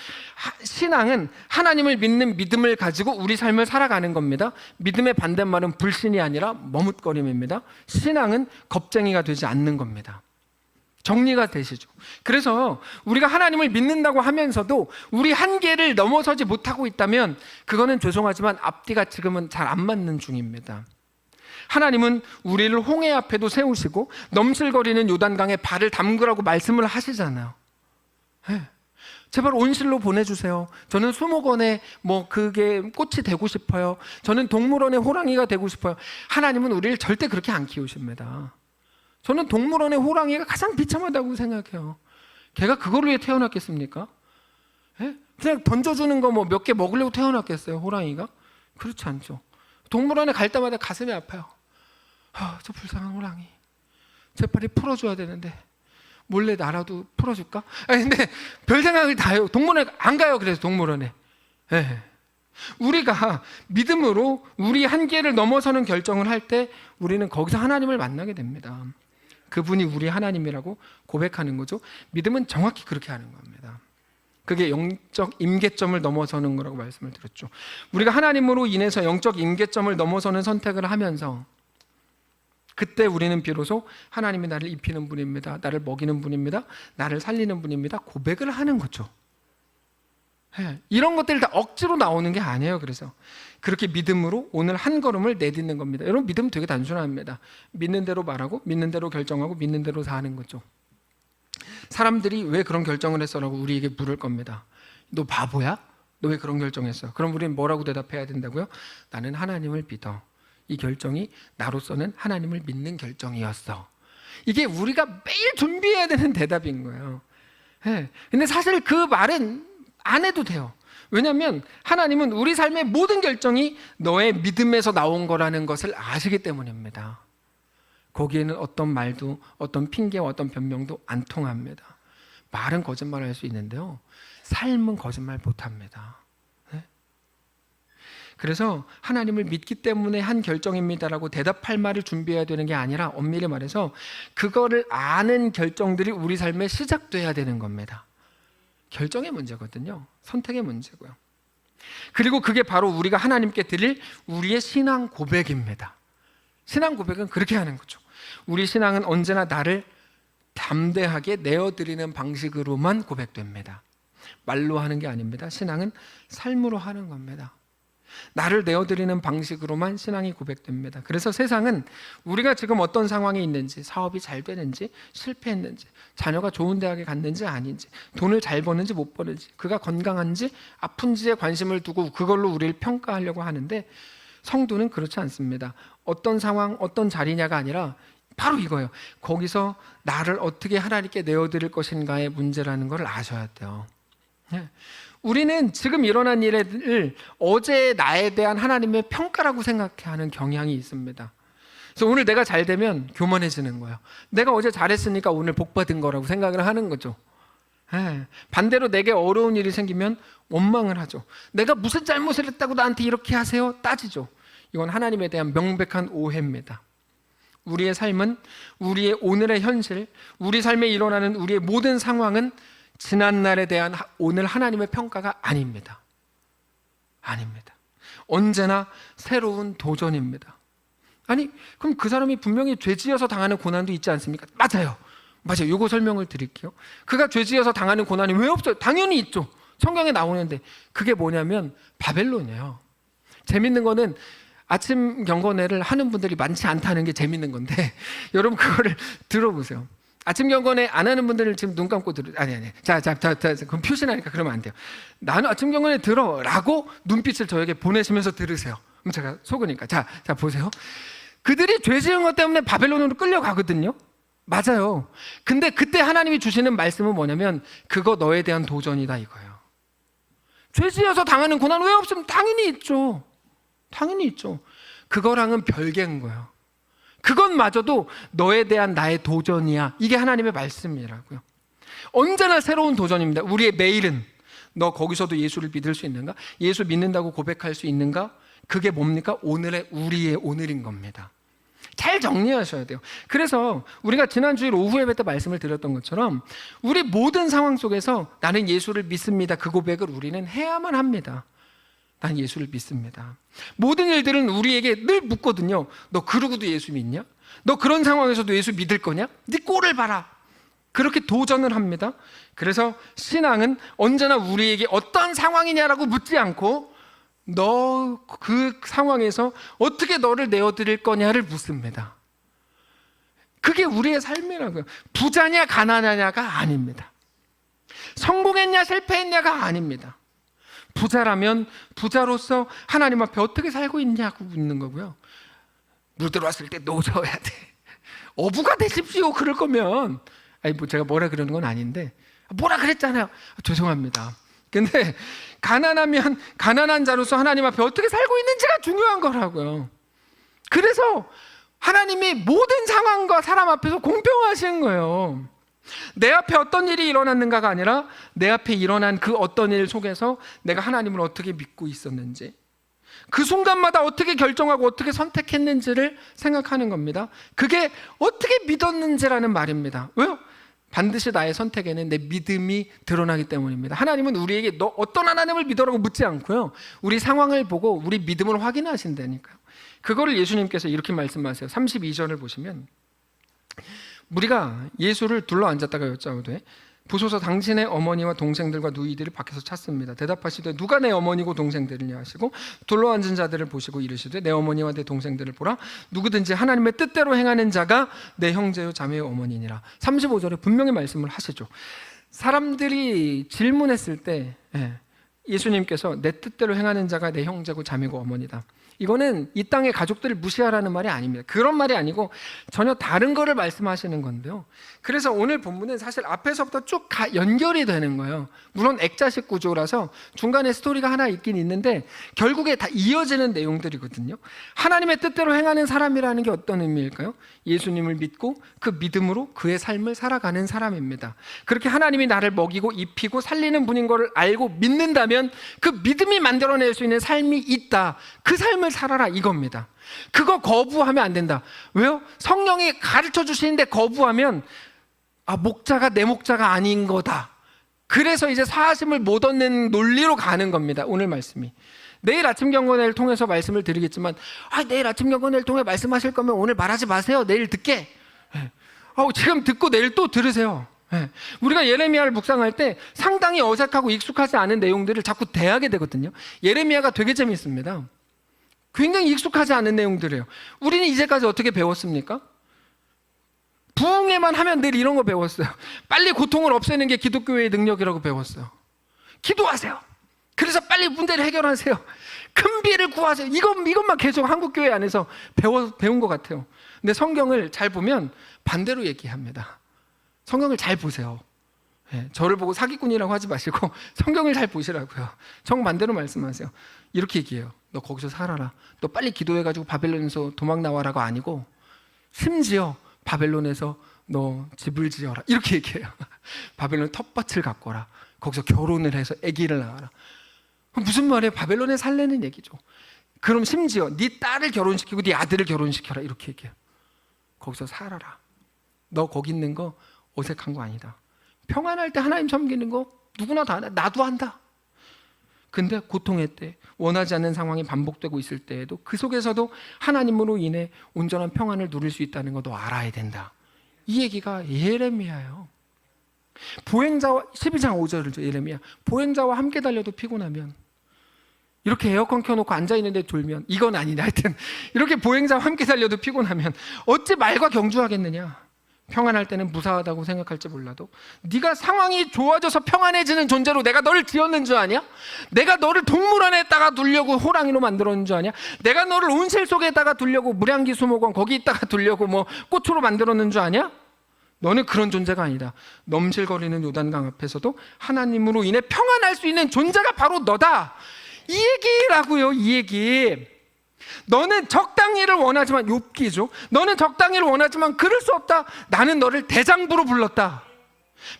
신앙은 하나님을 믿는 믿음을 가지고 우리 삶을 살아가는 겁니다. 믿음의 반대말은 불신이 아니라 머뭇거림입니다. 신앙은 겁쟁이가 되지 않는 겁니다. 정리가 되시죠. 그래서 우리가 하나님을 믿는다고 하면서도 우리 한계를 넘어서지 못하고 있다면 그거는 죄송하지만 앞뒤가 지금은 잘 안 맞는 중입니다. 하나님은 우리를 홍해 앞에도 세우시고 넘실거리는 요단강에 발을 담그라고 말씀을 하시잖아요. 네. 제발 온실로 보내주세요. 저는 수목원에 그게 꽃이 되고 싶어요. 저는 동물원의 호랑이가 되고 싶어요. 하나님은 우리를 절대 그렇게 안 키우십니다. 저는 동물원의 호랑이가 가장 비참하다고 생각해요. 걔가 그거를 위해 태어났겠습니까? 네? 그냥 던져주는 거 몇 개 먹으려고 태어났겠어요, 호랑이가? 그렇지 않죠. 동물원에 갈 때마다 가슴이 아파요. 저 불쌍한 호랑이, 제 팔이 풀어줘야 되는데 몰래 나라도 풀어줄까? 근데 별 생각을 다 해요. 동물원에 안 가요. 그래서 동물원에. 네. 우리가 믿음으로 우리 한계를 넘어서는 결정을 할 때 우리는 거기서 하나님을 만나게 됩니다. 그분이 우리 하나님이라고 고백하는 거죠. 믿음은 정확히 그렇게 하는 겁니다. 그게 영적 임계점을 넘어서는 거라고 말씀을 드렸죠. 우리가 하나님으로 인해서 영적 임계점을 넘어서는 선택을 하면서 그때 우리는 비로소 하나님이 나를 입히는 분입니다. 나를 먹이는 분입니다. 나를 살리는 분입니다. 고백을 하는 거죠. 네, 이런 것들이 다 억지로 나오는 게 아니에요. 그래서 그렇게 믿음으로 오늘 한 걸음을 내딛는 겁니다. 여러분, 믿음은 되게 단순합니다. 믿는 대로 말하고 믿는 대로 결정하고 믿는 대로 사는 거죠. 사람들이 왜 그런 결정을 했어라고 우리에게 물을 겁니다. 너 바보야? 너 왜 그런 결정했어? 그럼 우리는 뭐라고 대답해야 된다고요? 나는 하나님을 믿어. 이 결정이 나로서는 하나님을 믿는 결정이었어. 이게 우리가 매일 준비해야 되는 대답인 거예요. 네. 근데 사실 그 말은 안 해도 돼요. 왜냐하면 하나님은 우리 삶의 모든 결정이 너의 믿음에서 나온 거라는 것을 아시기 때문입니다. 거기에는 어떤 말도 어떤 핑계와 어떤 변명도 안 통합니다. 말은 거짓말할 수 있는데요, 삶은 거짓말 못합니다. 네? 그래서 하나님을 믿기 때문에 한 결정입니다라고 대답할 말을 준비해야 되는 게 아니라 엄밀히 말해서 그거를 아는 결정들이 우리 삶에 시작돼야 되는 겁니다. 결정의 문제거든요. 선택의 문제고요. 그리고 그게 바로 우리가 하나님께 드릴 우리의 신앙 고백입니다. 신앙 고백은 그렇게 하는 거죠. 우리 신앙은 언제나 나를 담대하게 내어드리는 방식으로만 고백됩니다. 말로 하는 게 아닙니다. 신앙은 삶으로 하는 겁니다. 나를 내어드리는 방식으로만 신앙이 고백됩니다. 그래서 세상은 우리가 지금 어떤 상황에 있는지, 사업이 잘 되는지, 실패했는지, 자녀가 좋은 대학에 갔는지 아닌지, 돈을 잘 버는지 못 버는지, 그가 건강한지 아픈지에 관심을 두고 그걸로 우리를 평가하려고 하는데, 성도는 그렇지 않습니다. 어떤 상황, 어떤 자리냐가 아니라 바로 이거예요. 거기서 나를 어떻게 하나님께 내어드릴 것인가의 문제라는 걸 아셔야 돼요. 우리는 지금 일어난 일을 어제의 나에 대한 하나님의 평가라고 생각하는 경향이 있습니다. 그래서 오늘 내가 잘 되면 교만해지는 거예요. 내가 어제 잘했으니까 오늘 복 받은 거라고 생각을 하는 거죠. 반대로 내게 어려운 일이 생기면 원망을 하죠. 내가 무슨 잘못을 했다고 나한테 이렇게 하세요? 따지죠. 이건 하나님에 대한 명백한 오해입니다. 우리의 삶은, 우리의 오늘의 현실, 우리 삶에 일어나는 우리의 모든 상황은 지난날에 대한 오늘 하나님의 평가가 아닙니다. 아닙니다. 언제나 새로운 도전입니다. 아니, 그럼 그 사람이 분명히 죄지어서 당하는 고난도 있지 않습니까? 맞아요. 이거 설명을 드릴게요. 그가 죄지어서 당하는 고난이 왜 없어요? 당연히 있죠. 성경에 나오는데 그게 뭐냐면 바벨론이에요. 재밌는 거는 아침 경건회를 하는 분들이 많지 않다는 게 재밌는 건데 여러분 그거를 들어보세요. 아침 경건회 안 하는 분들을 지금 눈 감고 아니. 자, 그럼 표시나니까 그러면 안 돼요. 나는 아침 경건회 들어라고 눈빛을 저에게 보내시면서 들으세요. 그럼 제가 속으니까. 자, 보세요. 그들이 죄 지은 것 때문에 바벨론으로 끌려가거든요. 맞아요. 근데 그때 하나님이 주시는 말씀은 뭐냐면 그거 너에 대한 도전이다 이거예요. 죄 지어서 당하는 고난 왜 없으면 당연히 있죠. 당연히 있죠. 그거랑은 별개인 거예요. 그것마저도 너에 대한 나의 도전이야. 이게 하나님의 말씀이라고요. 언제나 새로운 도전입니다. 우리의 매일은 너 거기서도 예수를 믿을 수 있는가? 예수 믿는다고 고백할 수 있는가? 그게 뭡니까? 우리의 오늘인 겁니다. 잘 정리하셔야 돼요. 그래서 우리가 지난주일 오후 예배 때 말씀을 드렸던 것처럼 우리 모든 상황 속에서 나는 예수를 믿습니다. 그 고백을 우리는 해야만 합니다. 난 예수를 믿습니다. 모든 일들은 우리에게 늘 묻거든요. 너 그러고도 예수 믿냐? 너 그런 상황에서도 예수 믿을 거냐? 네 꼴을 봐라. 그렇게 도전을 합니다. 그래서 신앙은 언제나 우리에게 어떤 상황이냐라고 묻지 않고 너 그 상황에서 어떻게 너를 내어드릴 거냐를 묻습니다. 그게 우리의 삶이라고요. 부자냐 가난하냐가 아닙니다. 성공했냐 실패했냐가 아닙니다. 부자라면 부자로서 하나님 앞에 어떻게 살고 있냐고 묻는 거고요. 물 들어왔을 때 노져야 돼. 어부가 되십시오. 그럴 거면 아니 뭐 제가 뭐라 그러는 건 아닌데 뭐라 그랬잖아요. 죄송합니다. 근데 가난하면 가난한 자로서 하나님 앞에 어떻게 살고 있는지가 중요한 거라고요. 그래서 하나님이 모든 상황과 사람 앞에서 공평하신 거예요. 내 앞에 어떤 일이 일어났는가가 아니라 내 앞에 일어난 그 어떤 일 속에서 내가 하나님을 어떻게 믿고 있었는지, 그 순간마다 어떻게 결정하고 어떻게 선택했는지를 생각하는 겁니다. 그게 어떻게 믿었는지라는 말입니다. 왜요? 반드시 나의 선택에는 내 믿음이 드러나기 때문입니다. 하나님은 우리에게 너 어떤 하나님을 믿어라고 묻지 않고요, 우리 상황을 보고 우리 믿음을 확인하신다니까요. 그거를 예수님께서 이렇게 말씀하세요. 32절을 보시면 우리가 예수를 둘러앉았다가 여짜오되 보소서 당신의 어머니와 동생들과 누이들이 밖에서 찾습니다. 대답하시되 누가 내 어머니고 동생들이냐 하시고 둘러앉은 자들을 보시고 이르시되 내 어머니와 내 동생들을 보라. 누구든지 하나님의 뜻대로 행하는 자가 내 형제요 자매요 어머니니라. 35절에 분명히 말씀을 하시죠. 사람들이 질문했을 때 예수님께서 내 뜻대로 행하는 자가 내 형제고 자매고 어머니다. 이거는 이 땅의 가족들을 무시하라는 말이 아닙니다. 그런 말이 아니고 전혀 다른 거를 말씀하시는 건데요. 그래서 오늘 본문은 사실 앞에서부터 쭉 연결이 되는 거예요. 물론 액자식 구조라서 중간에 스토리가 하나 있긴 있는데 결국에 다 이어지는 내용들이거든요. 하나님의 뜻대로 행하는 사람이라는 게 어떤 의미일까요? 예수님을 믿고 그 믿음으로 그의 삶을 살아가는 사람입니다. 그렇게 하나님이 나를 먹이고 입히고 살리는 분인 걸 알고 믿는다면 그 믿음이 만들어낼 수 있는 삶이 있다. 그 삶을 살아라 이겁니다. 그거 거부하면 안 된다. 왜요? 성령이 가르쳐 주시는데 거부하면 목자가 내 목자가 아닌 거다. 그래서 이제 사하심을 못 얻는 논리로 가는 겁니다. 오늘 말씀이. 내일 아침 경건회를 통해서 말씀을 드리겠지만 내일 아침 경건회를 통해 말씀하실 거면 오늘 말하지 마세요. 내일 듣게. 지금 듣고 내일 또 들으세요. 우리가 예레미야를 묵상할 때 상당히 어색하고 익숙하지 않은 내용들을 자꾸 대하게 되거든요. 예레미야가 되게 재밌습니다. 굉장히 익숙하지 않은 내용들이에요. 우리는 이제까지 어떻게 배웠습니까? 부흥회만 하면 늘 이런 거 배웠어요. 빨리 고통을 없애는 게 기독교의 능력이라고 배웠어요. 기도하세요. 그래서 빨리 문제를 해결하세요. 큰 비를 구하세요. 이것만 계속 한국교회 안에서 배운 것 같아요. 근데 성경을 잘 보면 반대로 얘기합니다. 성경을 잘 보세요. 저를 보고 사기꾼이라고 하지 마시고 성경을 잘 보시라고요. 정반대로 말씀하세요. 이렇게 얘기해요. 너 거기서 살아라. 너 빨리 기도해가지고 바벨론에서 도망 나와라가 아니고 심지어 바벨론에서 너 집을 지어라. 이렇게 얘기해요. 바벨론 텃밭을 가꿔라. 거기서 결혼을 해서 아기를 낳아라. 무슨 말이에요? 바벨론에 살래는 얘기죠. 그럼 심지어 네 딸을 결혼시키고 네 아들을 결혼시켜라. 이렇게 얘기해요. 거기서 살아라. 너 거기 있는 거 어색한 거 아니다. 평안할 때 하나님 섬기는 거 누구나 다 한다. 나도 한다. 근데 고통의 때, 원하지 않는 상황이 반복되고 있을 때에도 그 속에서도 하나님으로 인해 온전한 평안을 누릴 수 있다는 것도 알아야 된다. 이 얘기가 예레미야예요. 보행자와 12장 5절이죠. 예레미야. 보행자와 함께 달려도 피곤하면 이렇게 에어컨 켜놓고 앉아있는데 졸면 이건 아니다. 하여튼 이렇게 보행자와 함께 달려도 피곤하면 어찌 말과 경주하겠느냐. 평안할 때는 무사하다고 생각할지 몰라도 네가 상황이 좋아져서 평안해지는 존재로 내가 너를 지었는 줄 아냐? 내가 너를 동물원에다가 두려고 호랑이로 만들었는 줄 아냐? 내가 너를 온실 속에다가 두려고 무량기 수목원 거기다가 두려고 꽃으로 만들었는 줄 아냐? 너는 그런 존재가 아니다. 넘실거리는 요단강 앞에서도 하나님으로 인해 평안할 수 있는 존재가 바로 너다. 이 얘기라고요. 이 얘기. 너는 적당히를 원하지만, 욥기죠. 너는 적당히를 원하지만 그럴 수 없다. 나는 너를 대장부로 불렀다.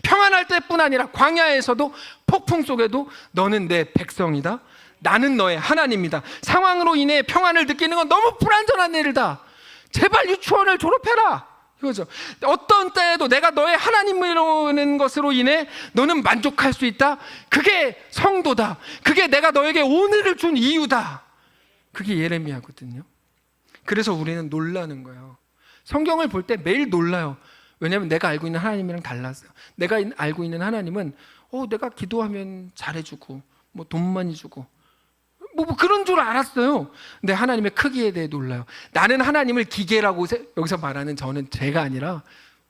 평안할 때뿐 아니라 광야에서도 폭풍 속에도 너는 내 백성이다. 나는 너의 하나님이다. 상황으로 인해 평안을 느끼는 건 너무 불완전한 일이다. 제발 유치원을 졸업해라. 이거죠. 어떤 때에도 내가 너의 하나님이라는 것으로 인해 너는 만족할 수 있다. 그게 성도다. 그게 내가 너에게 오늘을 준 이유다. 그게 예레미야거든요. 그래서 우리는 놀라는 거예요. 성경을 볼 때 매일 놀라요. 왜냐하면 내가 알고 있는 하나님이랑 달랐어요. 내가 알고 있는 하나님은 내가 기도하면 잘해주고 뭐 돈 많이 주고 뭐 그런 줄 알았어요. 근데 하나님의 크기에 대해 놀라요. 나는 하나님을 기계라고 여기서 말하는 저는 죄가 아니라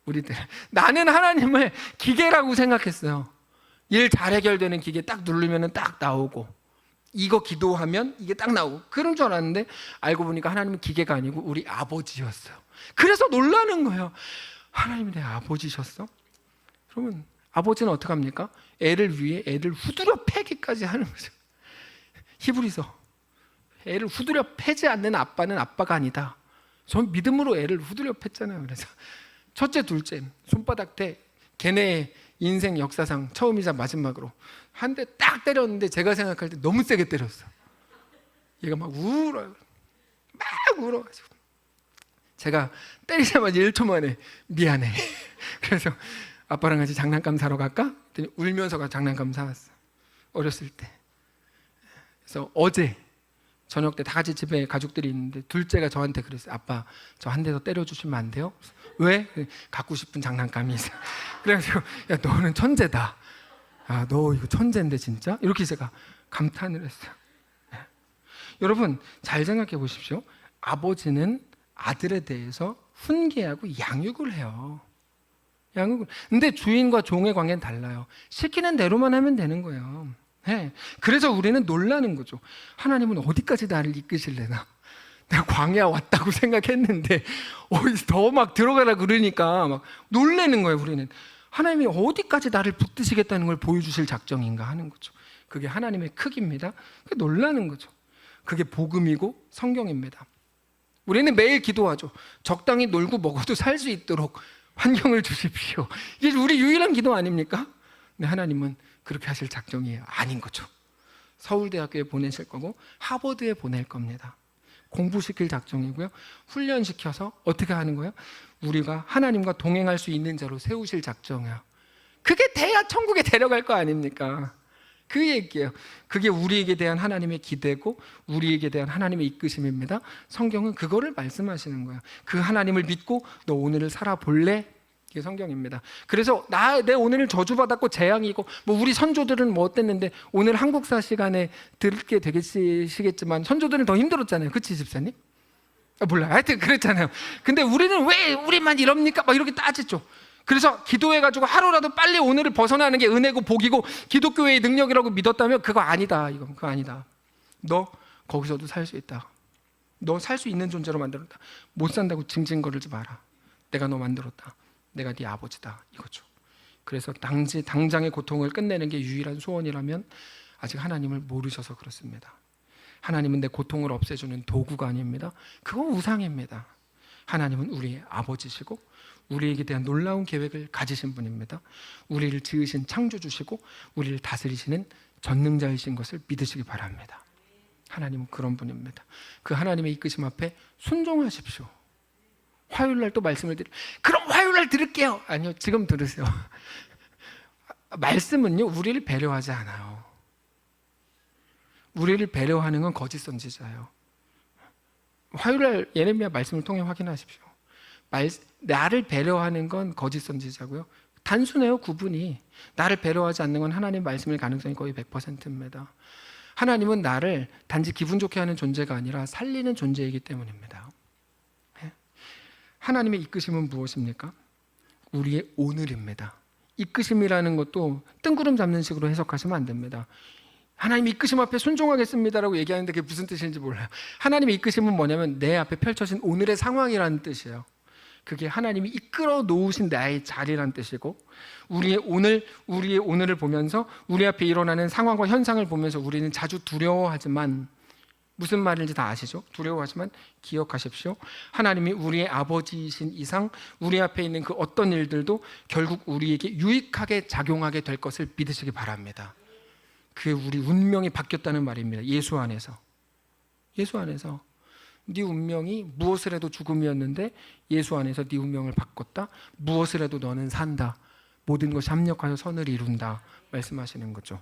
우리들, 나는 하나님을 기계라고 생각했어요. 일 잘 해결되는 기계 딱 누르면 딱 나오고, 이거 기도하면 이게 딱 나오고, 그런 줄 알았는데 알고 보니까 하나님은 기계가 아니고 우리 아버지였어요. 그래서 놀라는 거예요. 하나님이 내 아버지셨어? 그러면 아버지는 어떻게 합니까? 애를 위해 애를 후드려 패기까지 하는 거죠. 히브리서, 애를 후드려 패지 않는 아빠는 아빠가 아니다. 전 믿음으로 애를 후드려 팼잖아요. 그래서 첫째, 둘째 손바닥 대 걔네 인생 역사상 처음이자 마지막으로 한 대 딱 때렸는데 제가 생각할 때 너무 세게 때렸어. 얘가 막 울어요. 막 울어가지고 제가 때리자마자 1초 만에 미안해. 그래서 아빠랑 같이 장난감 사러 갈까? 그랬더니 울면서 장난감 사왔어. 어렸을 때. 그래서 어제 저녁 때 다 같이 집에 가족들이 있는데 둘째가 저한테 그랬어요. 아빠, 저 한 대 더 때려주시면 안 돼요? 왜? 갖고 싶은 장난감이 있어. 그래가지고 야, 너는 천재다. 아, 너 이거 천재인데 진짜? 이렇게 제가 감탄을 했어요. 네. 여러분 잘 생각해 보십시오. 아버지는 아들에 대해서 훈계하고 양육을 해요. 양육을. 근데 주인과 종의 관계는 달라요. 시키는 대로만 하면 되는 거예요. 네. 그래서 우리는 놀라는 거죠. 하나님은 어디까지 나를 이끄실래나? 내가 광야 왔다고 생각했는데 더 막 들어가라 그러니까 막 놀라는 거예요. 우리는 하나님이 어디까지 나를 붙드시겠다는 걸 보여주실 작정인가 하는 거죠. 그게 하나님의 크기입니다. 그게 놀라는 거죠. 그게 복음이고 성경입니다. 우리는 매일 기도하죠. 적당히 놀고 먹어도 살 수 있도록 환경을 주십시오. 이게 우리 유일한 기도 아닙니까? 근데 하나님은 그렇게 하실 작정이 아닌 거죠. 서울대학교에 보내실 거고 하버드에 보낼 겁니다. 공부시킬 작정이고요. 훈련시켜서 어떻게 하는 거예요? 우리가 하나님과 동행할 수 있는 자로 세우실 작정이에요. 그게 돼야 천국에 데려갈 거 아닙니까? 그 얘기예요. 그게 우리에게 대한 하나님의 기대고 우리에게 대한 하나님의 이끄심입니다. 성경은 그거를 말씀하시는 거예요. 그 하나님을 믿고 너 오늘을 살아볼래? 이게 성경입니다. 그래서 내 오늘을 저주받았고 재앙이고 뭐 우리 선조들은 뭐 어땠는데 오늘 한국사 시간에 듣게 되시겠지만 선조들은 더 힘들었잖아요. 그치 집사님? 몰라요. 하여튼 그랬잖아요. 근데 우리는 왜 우리만 이럽니까? 막 이렇게 따지죠. 그래서 기도해가지고 하루라도 빨리 오늘을 벗어나는 게 은혜고 복이고 기독교의 능력이라고 믿었다면 그거 아니다. 이건 그거 아니다. 너 거기서도 살 수 있다. 너 살 수 있는 존재로 만들었다. 못 산다고 징징거리지 마라. 내가 너 만들었다. 내가 네 아버지다. 이거죠. 그래서 당장의 고통을 끝내는 게 유일한 소원이라면 아직 하나님을 모르셔서 그렇습니다. 하나님은 내 고통을 없애주는 도구가 아닙니다. 그건 우상입니다. 하나님은 우리의 아버지시고 우리에게 대한 놀라운 계획을 가지신 분입니다. 우리를 지으신 창조주시고 우리를 다스리시는 전능자이신 것을 믿으시기 바랍니다. 하나님은 그런 분입니다. 그 하나님의 이끄심 앞에 순종하십시오. 화요일날 또 말씀을 그럼 화요일날 들을게요. 아니요, 지금 들으세요. 말씀은요 우리를 배려하지 않아요. 우리를 배려하는 건 거짓 선지자예요. 화요일날 예레미야 말씀을 통해 확인하십시오. 나를 배려하는 건 거짓 선지자고요. 단순해요, 구분이. 나를 배려하지 않는 건 하나님 말씀일 가능성이 거의 100%입니다. 하나님은 나를 단지 기분 좋게 하는 존재가 아니라 살리는 존재이기 때문입니다. 하나님의 이끄심은 무엇입니까? 우리의 오늘입니다. 이끄심이라는 것도 뜬구름 잡는 식으로 해석하시면 안 됩니다. 하나님의 이끄심 앞에 순종하겠습니다라고 얘기하는데 그게 무슨 뜻인지 몰라요. 하나님의 이끄심은 뭐냐면 내 앞에 펼쳐진 오늘의 상황이라는 뜻이에요. 그게 하나님이 이끌어 놓으신 나의 자리라는 뜻이고 우리의 오늘을 보면서 우리 앞에 일어나는 상황과 현상을 보면서 우리는 자주 두려워하지만 무슨 말인지 다 아시죠? 두려워하지만 기억하십시오. 하나님이 우리의 아버지이신 이상 우리 앞에 있는 그 어떤 일들도 결국 우리에게 유익하게 작용하게 될 것을 믿으시기 바랍니다. 그게 우리 운명이 바뀌었다는 말입니다. 예수 안에서. 예수 안에서 네 운명이 무엇을 해도 죽음이었는데 예수 안에서 네 운명을 바꿨다. 무엇을 해도 너는 산다. 모든 것이 합력하여 선을 이룬다 말씀하시는 거죠.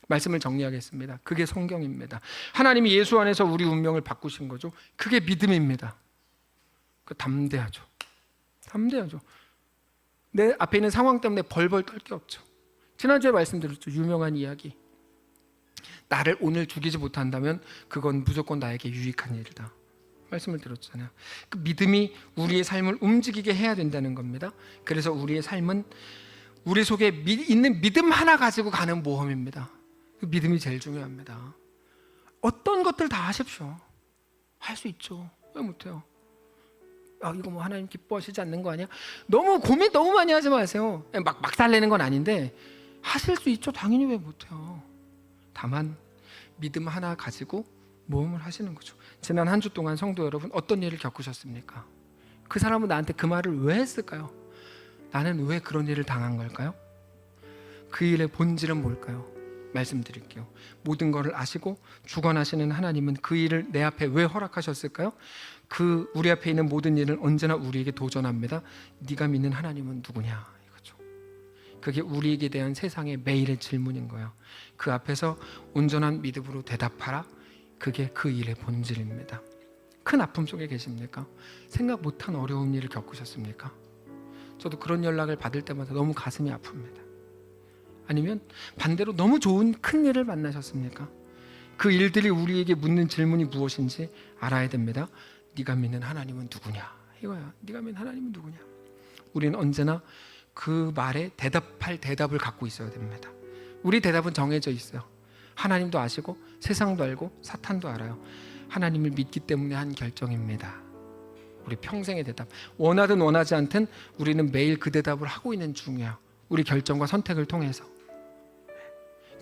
말씀을 정리하겠습니다. 그게 성경입니다. 하나님이 예수 안에서 우리 운명을 바꾸신 거죠. 그게 믿음입니다. 담대하죠. 담대하죠. 내 앞에 있는 상황 때문에 벌벌 떨 게 없죠. 지난주에 말씀드렸죠. 유명한 이야기. 나를 오늘 죽이지 못한다면 그건 무조건 나에게 유익한 일이다. 말씀을 드렸잖아요. 그 믿음이 우리의 삶을 움직이게 해야 된다는 겁니다. 그래서 우리의 삶은 우리 속에 있는 믿음 하나 가지고 가는 모험입니다. 그 믿음이 제일 중요합니다. 어떤 것들 다 하십시오. 할 수 있죠. 왜 못해요? 이거 뭐 하나님 기뻐하시지 않는 거 아니야? 너무 고민 너무 많이 하지 마세요. 막 달래는 건 아닌데 하실 수 있죠. 당연히 왜 못해요. 다만 믿음 하나 가지고 모험을 하시는 거죠. 지난 한 주 동안 성도 여러분 어떤 일을 겪으셨습니까? 그 사람은 나한테 그 말을 왜 했을까요? 나는 왜 그런 일을 당한 걸까요? 그 일의 본질은 뭘까요? 말씀드릴게요. 모든 것을 아시고 주관하시는 하나님은 그 일을 내 앞에 왜 허락하셨을까요? 그 우리 앞에 있는 모든 일은 언제나 우리에게 도전합니다. 네가 믿는 하나님은 누구냐 이거죠. 그게 우리에게 대한 세상의 매일의 질문인 거예요. 그 앞에서 온전한 믿음으로 대답하라. 그게 그 일의 본질입니다. 큰 아픔 속에 계십니까? 생각 못한 어려운 일을 겪으셨습니까? 저도 그런 연락을 받을 때마다 너무 가슴이 아픕니다. 아니면 반대로 너무 좋은 큰 일을 만나셨습니까? 그 일들이 우리에게 묻는 질문이 무엇인지 알아야 됩니다. 네가 믿는 하나님은 누구냐? 이거야. 네가 믿는 하나님은 누구냐? 우리는 언제나 그 말에 대답할 대답을 갖고 있어야 됩니다. 우리 대답은 정해져 있어요. 하나님도 아시고 세상도 알고 사탄도 알아요. 하나님을 믿기 때문에 한 결정입니다. 우리 평생의 대답. 원하든 원하지 않든 우리는 매일 그 대답을 하고 있는 중이에요. 우리 결정과 선택을 통해서.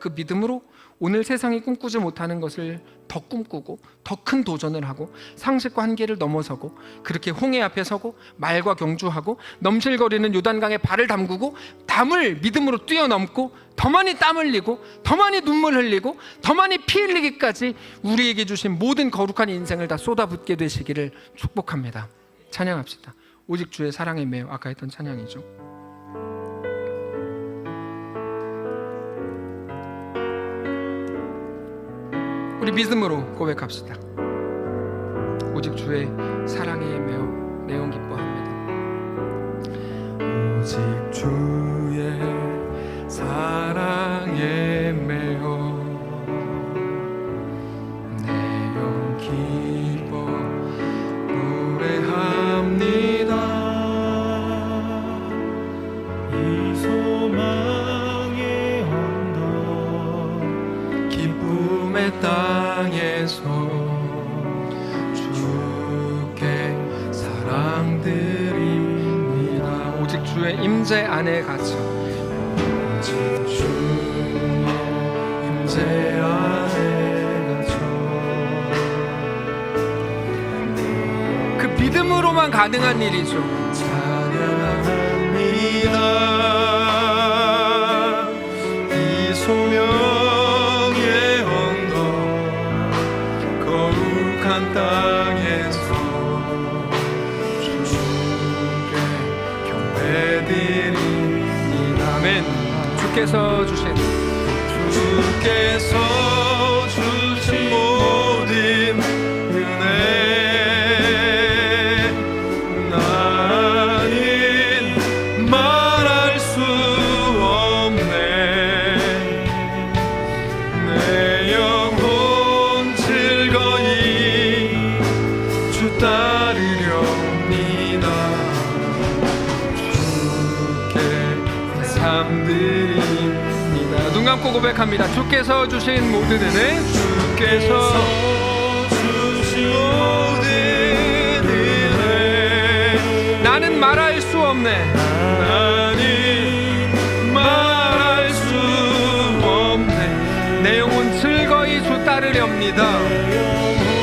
그 믿음으로 오늘 세상이 꿈꾸지 못하는 것을 더 꿈꾸고 더 큰 도전을 하고 상식과 한계를 넘어서고 그렇게 홍해 앞에 서고 말과 경주하고 넘실거리는 요단강에 발을 담그고 담을 믿음으로 뛰어넘고 더 많이 땀 흘리고 더 많이 눈물 흘리고 더 많이 피 흘리기까지 우리에게 주신 모든 거룩한 인생을 다 쏟아붓게 되시기를 축복합니다. 찬양합시다. 오직 주의 사랑에 매여. 아까 했던 찬양이죠. 우리 믿음으로 고백합시다. 오직 주의 사랑에 매여 내용 기뻐합니다. 오직 주의 사랑에 매여 내용 기뻐 노래합니다. 이 소망의 언덕 기쁨의 땅에서 주께 사랑드립니다. 오직 주의 임재 안에 갇혀 오직 주의 임재 안에 갇혀 그 믿음으로만 가능한 일이죠. 찬양합니다. 이 소명의 언덕 거룩한 땅에서 주께 경배드립니다. 아멘. 주께서 주신 모든 은혜 나는 말할 수 없네. 내 영혼 즐거이 주 따르렵니다. 주께 삶드립니다. 눈 감고 고백합니다. 주께서 주신 모든 은혜, 주께서 주신 모든 은혜 나는 말할 수 없네. 나는 말할 수 없네. 내 영혼 즐거이 주 따르렵니다. 내 영혼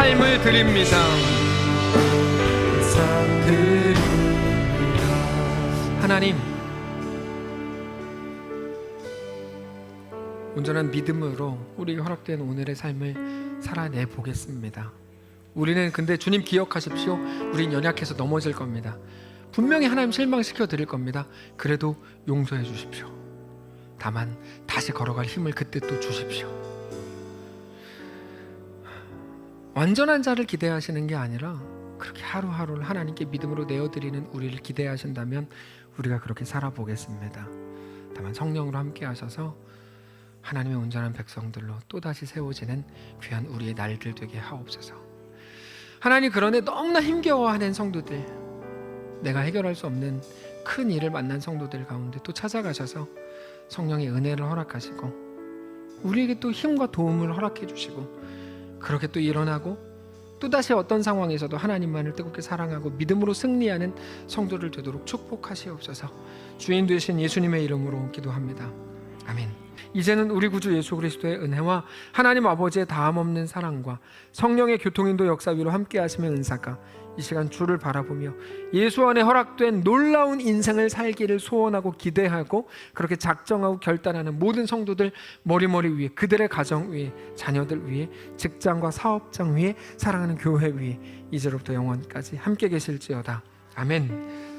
삶을 드립니다. 하나님, 온전한 믿음으로 우리에게 허락된 오늘의 삶을 살아내 보겠습니다. 우리는 근데 주님 기억하십시오. 우린 연약해서 넘어질 겁니다. 분명히 하나님 실망시켜 드릴 겁니다. 그래도 용서해 주십시오. 다만 다시 걸어갈 힘을 그때 또 주십시오. 완전한 자를 기대하시는 게 아니라 그렇게 하루하루를 하나님께 믿음으로 내어드리는 우리를 기대하신다면 우리가 그렇게 살아보겠습니다. 다만 성령으로 함께 하셔서 하나님의 온전한 백성들로 또다시 세워지는 귀한 우리의 날들 되게 하옵소서. 하나님, 그런데 너무나 힘겨워하는 성도들, 내가 해결할 수 없는 큰 일을 만난 성도들 가운데 또 찾아가셔서 성령의 은혜를 허락하시고 우리에게 또 힘과 도움을 허락해 주시고 그렇게 또 일어나고 또다시 어떤 상황에서도 하나님만을 뜨겁게 사랑하고 믿음으로 승리하는 성도들 되도록 축복하시옵소서. 주인 되신 예수님의 이름으로 기도합니다. 아멘. 이제는 우리 구주 예수 그리스도의 은혜와 하나님 아버지의 다함없는 사랑과 성령의 교통인도 역사 위로 함께 하시는 은사가 이 시간 주를 바라보며 예수 안에 허락된 놀라운 인생을 살기를 소원하고 기대하고 그렇게 작정하고 결단하는 모든 성도들 머리머리 위에, 그들의 가정 위에, 자녀들 위에, 직장과 사업장 위에, 사랑하는 교회 위에 이제로부터 영원까지 함께 계실지어다. 아멘.